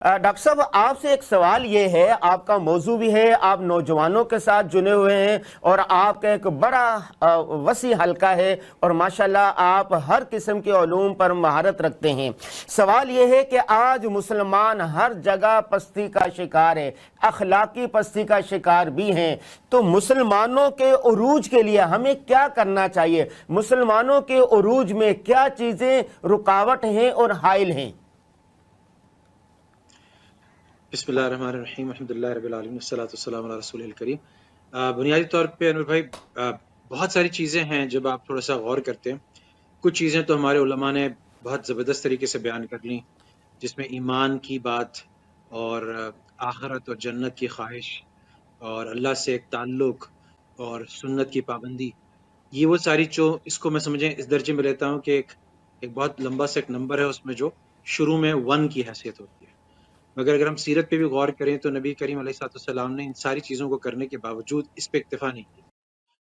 Doctor साहब, आपसे एक सवाल ये है, आपका मौजू भी है, आप नौजवानों के साथ जुड़े हुए हैं और आपका एक बड़ा वसी हल्का है और माशाल्लाह आप हर किस्म के उलूम पर महारत रखते हैं। सवाल ये है कि आज मुसलमान हर जगह पस्ती का शिकार है, अखलाकी पस्ती का शिकार भी हैं। तो मुसलमानों के उरूज के लिए हमें क्या करना चाहिए? मुसलमानों के उरूज में क्या चीज़ें रुकावट हैं और हाइल हैं? बिस्मिल्लाहिर्रहमानिर्रहीम, अल्हम्दुलिल्लाहि रब्बिल आलमीन, वस्सलातु वस्सलामु अला रसूलिल करीम। बुनियादी तौर पे अनवर भाई, बहुत सारी चीज़ें हैं जब आप थोड़ा सा गौर करते हैं। कुछ चीज़ें तो हमारे उलमा ने बहुत ज़बरदस्त तरीके से बयान कर ली, जिसमें ईमान की बात और आखिरत और जन्नत की ख्वाहिश और अल्लाह से एक ताल्लुक़ और सुन्नत की पाबंदी, ये वो सारी जो इसको मैं समझें इस दर्जे में लेता हूँ कि एक बहुत लंबा सा एक नंबर है उसमें जो शुरू में 1 की हैसियत होती है। मगर अगर हम सीरत पे भी गौर करें तो नबी करीम अलैहिस्सलाम ने इन सारी चीज़ों को करने के बावजूद इस पे इक्तफा नहीं किया।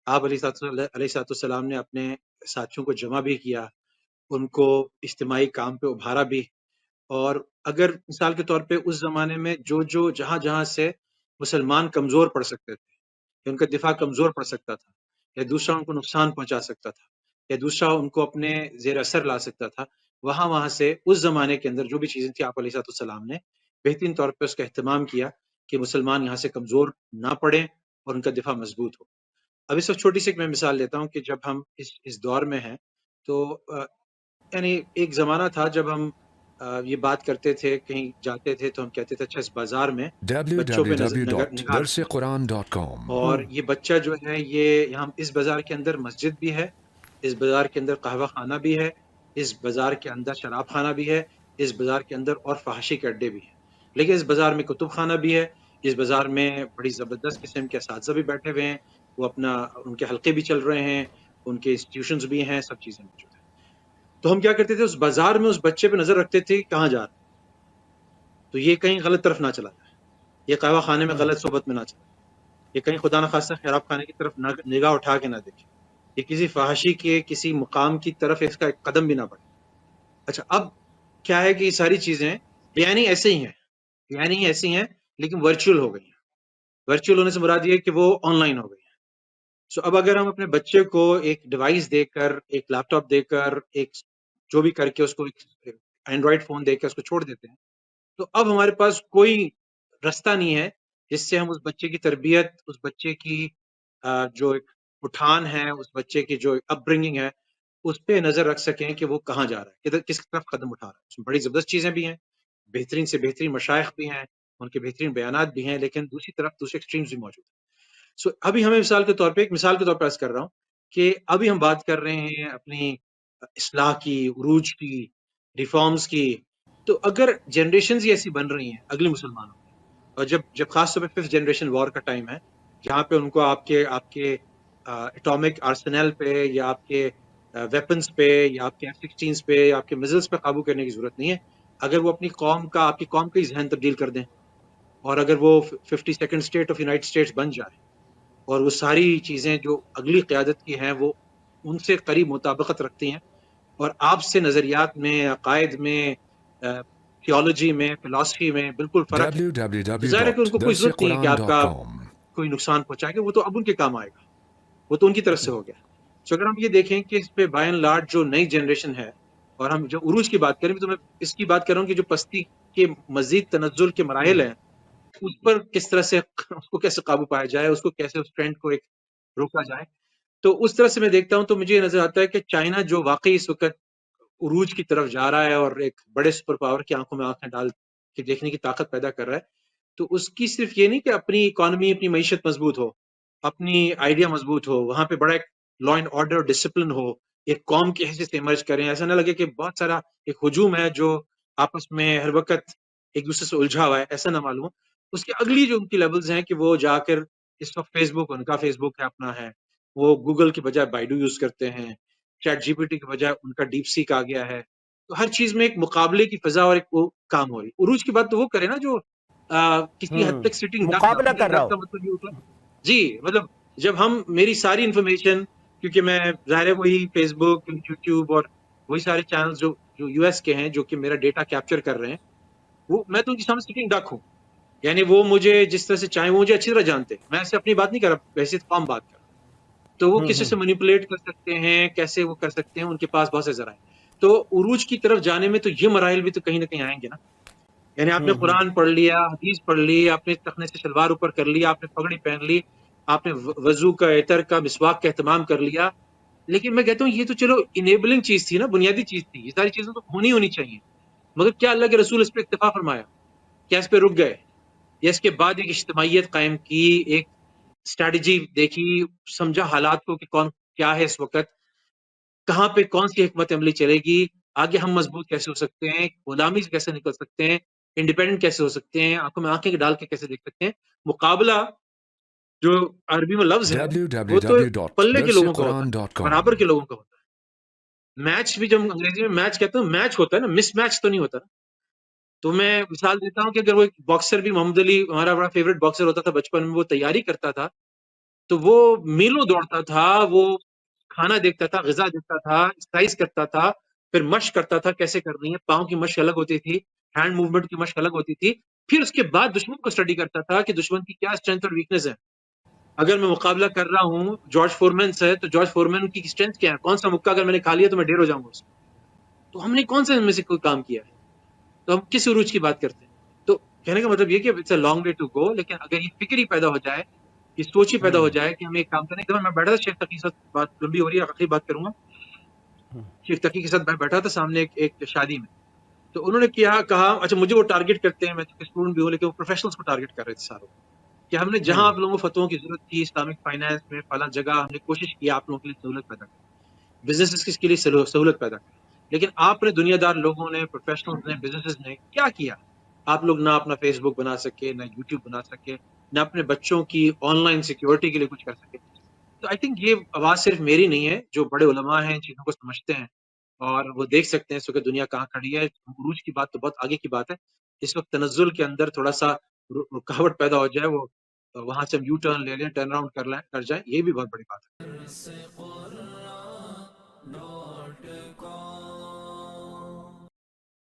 आप अलैहिस्सलाम ने अपने साथियों को जमा भी किया, उनको इज्तिमाई काम पे उभारा भी। और अगर मिसाल के तौर पे उस ज़माने में जो जहाँ से मुसलमान कमज़ोर पड़ सकते थे, या उनका दिफा कमज़ोर पड़ सकता था, या दूसरा उनको नुकसान पहुँचा सकता था, या दूसरा उनको अपने ज़ेर असर ला सकता था, वहाँ से उस ज़माने के अंदर जो भी चीज़ें थी आप अलैहिस्सलाम ने बेहतरीन तौर पे उसका एहतमाम किया कि मुसलमान यहाँ से कमज़ोर ना पड़ें और उनका दिफा मजबूत हो। अब इस वक्त छोटी सी एक मैं मिसाल लेता हूँ कि जब हम इस दौर में हैं तो यानी एक ज़माना था जब हम ये बात करते थे, कहीं जाते थे तो हम कहते थे अच्छा इस बाज़ार में बच्चों पे निगाह www.darse-quran.com और ये बच्चा जो है ये यहाँ इस बाज़ार के अंदर मस्जिद भी है, इस बाज़ार के अंदर कहवा खाना भी है, इस बाज़ार के अंदर शराब खाना भी है, इस बाज़ार के अंदर और फहाशी के अड्डे भी हैं। लेकिन इस बाज़ार में कुतुब खाना भी है, इस बाज़ार में बड़ी ज़बरदस्त किस्म के असातिज़ा भी बैठे हुए हैं, वो अपना उनके हल्के भी चल रहे हैं, उनके इंस्टीट्यूशंस भी हैं, सब चीज़ें मौजूद हैं। तो हम क्या करते थे, उस बाज़ार में उस बच्चे पे नज़र रखते थे कहाँ जा रहा है, तो ये कहीं गलत तरफ ना चला जाए, ये कहवा खाने में गलत सोबत में ना चला, ये कहीं खुदा न खास्ता शराब खाने की तरफ निगाह उठा के ना देखे, ये किसी फहाशी के किसी मुकाम की तरफ इसका एक कदम भी ना बढ़े। अच्छा, अब क्या है कि ये सारी चीज़ें यानी ऐसे ही हैं, यानी ऐसी हैं लेकिन वर्चुअल हो गई हैं। वर्चुअल होने से मुराद ये है कि वो ऑनलाइन हो गई हैं। सो अब अगर हम अपने बच्चे को एक डिवाइस देकर, एक लैपटॉप देकर, एक जो भी करके उसको एक एंड्रॉयड फ़ोन देकर उसको छोड़ देते हैं, तो अब हमारे पास कोई रास्ता नहीं है जिससे हम उस बच्चे की तरबियत, उस बच्चे की जो एक उठान है, उस बच्चे की जो अपब्रिंगिंग है, उस पे नज़र रख सकें कि वो कहाँ जा रहा है, किधर किस तरफ कदम उठा रहा है। उसमें बड़ी ज़बरदस्त चीज़ें भी हैं, बेहतरीन से बेहतरीन मशाइख भी हैं, उनके बेहतरीन बयानात भी हैं, लेकिन दूसरी तरफ दूसरे एक्सट्रीम्स भी मौजूद हैं। सो अभी हमें मिसाल के तौर पे अर्ज़ कर रहा हूँ कि अभी हम बात कर रहे हैं अपनी इस्लाह की, उरूज की, रिफॉर्म्स की। तो अगर जनरेशंस ही ऐसी बन रही हैं अगले मुसलमानों की, और जब खास तौर पे 5th जनरेशन वॉर का टाइम है, जहाँ पे उनको आपके आपके एटॉमिक आर्सेनल पे या आपके वेपन्स पे या आपके F-16s पे या आपके मिसाइल्स पे काबू करने की जरूरत नहीं है। अगर वो अपनी कौम का, आपकी कौम का ही जहन तब्दील कर दें, और अगर वो 52nd state of United states बन जाए और वो सारी चीज़ें जो अगली क़यादत की हैं वो उनसे करीब मुताबिकत रखती हैं और आपसे नज़रियात में, अकायद में, थियोलॉजी में, फिलॉसफी में बिल्कुल फ़र्क है, तो ज़ाहिर है कि उनको कोई ज़रूरत नहीं है कि आपका कोई नुकसान पहुँचाएगा, वो तो अब उनके काम आएगा, वो तो उनकी तरफ से हो गया। तो अगर हम ये देखें कि इस पे बाय एंड लार्ज जो नई जनरेशन है, और हम जो उरूज की बात करें तो मैं इसकी बात कर रहा हूँ कि जो पस्ती के मज़ीद तनज़्ज़ुल के मराहिल हैं, उस पर किस तरह से उसको कैसे काबू पाया जाए, उसको कैसे उस ट्रेंड को एक रोका जाए। तो उस तरह से मैं देखता हूँ तो मुझे ये नज़र आता है कि चाइना जो वाक़ई इस वक़्त उरूज की तरफ जा रहा है और एक बड़े सुपर पावर की आंखों में आंखें डाल के देखने की ताकत पैदा कर रहा है, तो उसकी सिर्फ ये नहीं कि अपनी इकोनॉमी, अपनी मईशत मजबूत हो, अपनी आइडिया मजबूत हो, वहां पे बड़ा एक लॉ एंड ऑर्डर डिसिप्लिन हो, एक कौम की हैसियत से इमर्ज करें, ऐसा ना लगे कि बहुत सारा एक हुजूम है जो आपस में हर वक्त एक दूसरे से उलझा हुआ है, ऐसा ना मालूम हो। उसकी अगली जो उनकी लेवल्स हैं कि वो जाकर इस वक्त फेसबुक, उनका फेसबुक है, अपना है, वो गूगल की बजाय बाइडू यूज करते हैं, चैट जीपीटी की बजाय उनका डीप सीक आ गया है। तो हर चीज में एक मुकाबले की फजा और एक वो काम हो रही। उरूज की बात तो वो करे ना जो किसी हद तक सिटिंग डक, मुकाबला कर रहा डक हो। का मतलब ये होता है जी, मतलब जब हम मेरी सारी इंफॉर्मेशन, क्योंकि मैं ज़ाहिर है वही फेसबुक, यूट्यूब और वही सारे चैनल्स जो जो यूएस के हैं जो कि मेरा डेटा कैप्चर कर रहे हैं, وہ میں تو ان کے سامنے سٹنگ ڈک ہوں، یعنی وہ مجھے جس طرح سے چاہیں وہ مجھے اچھی طرح جانتے ہیں، میں ایسے اپنی بات نہیں کر رہا، ویسے قوم بات کر رہا ہوں۔ تو وہ کسی سے مینیپولیٹ کر سکتے ہیں، کیسے وہ کر سکتے ہیں، ان کے پاس بہت سے ذرائع ہیں۔ تو عروج کی طرف جانے میں تو یہ مراحل بھی تو کہیں نہ کہیں آئیں گے نا، یعنی آپ نے قرآن پڑھ لیا، حدیث پڑھ لی، آپ نے تخنے سے شلوار اوپر کر لیا، آپ نے پگڑی پہن لی، آپ نے وضو کا، عطر کا، مسواک کا اہتمام کر لیا، لیکن میں کہتا ہوں یہ تو چلو انیبلنگ چیز تھی نا، بنیادی چیز تھی، یہ ساری چیزیں تو ہونی چاہیے، مگر کیا اللہ کے رسول اس پہ اکتفا فرمایا؟ کیا اس پہ رک گئے؟ یا اس کے بعد ایک اجتماعیت قائم کی، ایک اسٹریٹجی دیکھی، سمجھا حالات کو کہ کون کیا ہے اس وقت، کہاں پہ کون سی حکمت عملی چلے گی، آگے ہم مضبوط کیسے ہو سکتے ہیں، غلامی سے کیسے نکل سکتے ہیں، انڈیپینڈنٹ کیسے ہو سکتے ہیں، آنکھوں میں آنکھیں ڈال کے کیسے دیکھ سکتے ہیں۔ مقابلہ جو عربی میں لفظ ہے وہ تو پلے کے لوگوں کا ہوتا ہے، www.darsulquran.com برابر کے لوگوں کا ہوتا ہے۔ میچ بھی جب ہم انگریزی میں میچ کہتے ہیں، میچ ہوتا ہے نا، مس میچ تو نہیں ہوتا نا۔ تو میں مثال دیتا ہوں کہ اگر وہ ایک باکسر بھی، محمد علی ہمارا بڑا فیوریٹ باکسر ہوتا تھا بچپن میں، وہ تیاری کرتا تھا تو وہ میلوں دوڑتا تھا، وہ کھانا دیکھتا تھا، غذا دیکھتا تھا، ایکسرسائز کرتا تھا، پھر مشق کرتا تھا کیسے کرنی ہے، پاؤں کی مشق الگ ہوتی تھی، ہینڈ موومنٹ کی مشق الگ ہوتی تھی، پھر اس کے بعد دشمن کو اسٹڈی کرتا تھا کہ دشمن کی کیا اسٹرینتھ اور ویکنیس ہے۔ اگر میں مقابلہ کر رہا ہوں جارج فورمین سے تو جارج فورمین کی اسٹرینتھ کیا ہے، کون سا مکہ اگر میں نے کھا لیا تو میں ڈیر ہو جاؤں گا اس میں۔ تو ہم نے کون سے ان میں سے کوئی کام کیا ہے، تو ہم کس عروج کی بات کرتے ہیں؟ تو کہنے کا مطلب یہ کہ it's a long way to go, لیکن اگر یہ فکر ہی پیدا ہو جائے، یہ سوچ ہی پیدا ہو جائے کہ ہم ایک کام کریں۔ میں بیٹھا تھا، شیخ تقی کے ساتھ بات لمبی ہو رہی ہے، آخری بات کروں گا۔ شیخ تقی کے ساتھ میں بیٹھا تھا سامنے ایک شادی میں، تو انہوں نے کہا اچھا مجھے وہ ٹارگٹ کرتے ہیں، میں تو اسٹوڈنٹ بھی ہوں لیکن وہ پروفیشنلز کو ٹارگٹ کر رہے تھے ساروں، کہ ہم نے جہاں آپ لوگوں کو فتووں کی ضرورت تھی اسلامک فائنانس میں فلاں جگہ، ہم نے کوشش کی آپ لوگوں کے لیے سہولت پیدا کریں، بزنس کے لیے سہولت پیدا کریں، لیکن آپ نے دنیا دار لوگوں نے، پروفیشنلز نے، بزنسز نے کیا کیا؟ آپ لوگ نہ اپنا فیس بک بنا سکے، نہ یوٹیوب بنا سکے، نہ اپنے بچوں کی آن لائن سیکیورٹی کے لیے کچھ کر سکے۔ تو آئی تھنک یہ آواز صرف میری نہیں ہے، جو بڑے علماء ہیں، چیزوں کو سمجھتے ہیں اور وہ دیکھ سکتے ہیں اس وقت دنیا کہاں کھڑی ہے۔ عروج کی بات تو بہت آگے کی بات ہے، اس وقت تنزل کے اندر تھوڑا سا رکاوٹ پیدا ہو جائے، وہ وہاں سے ہم یو ٹرن لے لیں، ٹرن اراؤنڈ کر جائیں، یہ بھی بہت بڑی بات ہے۔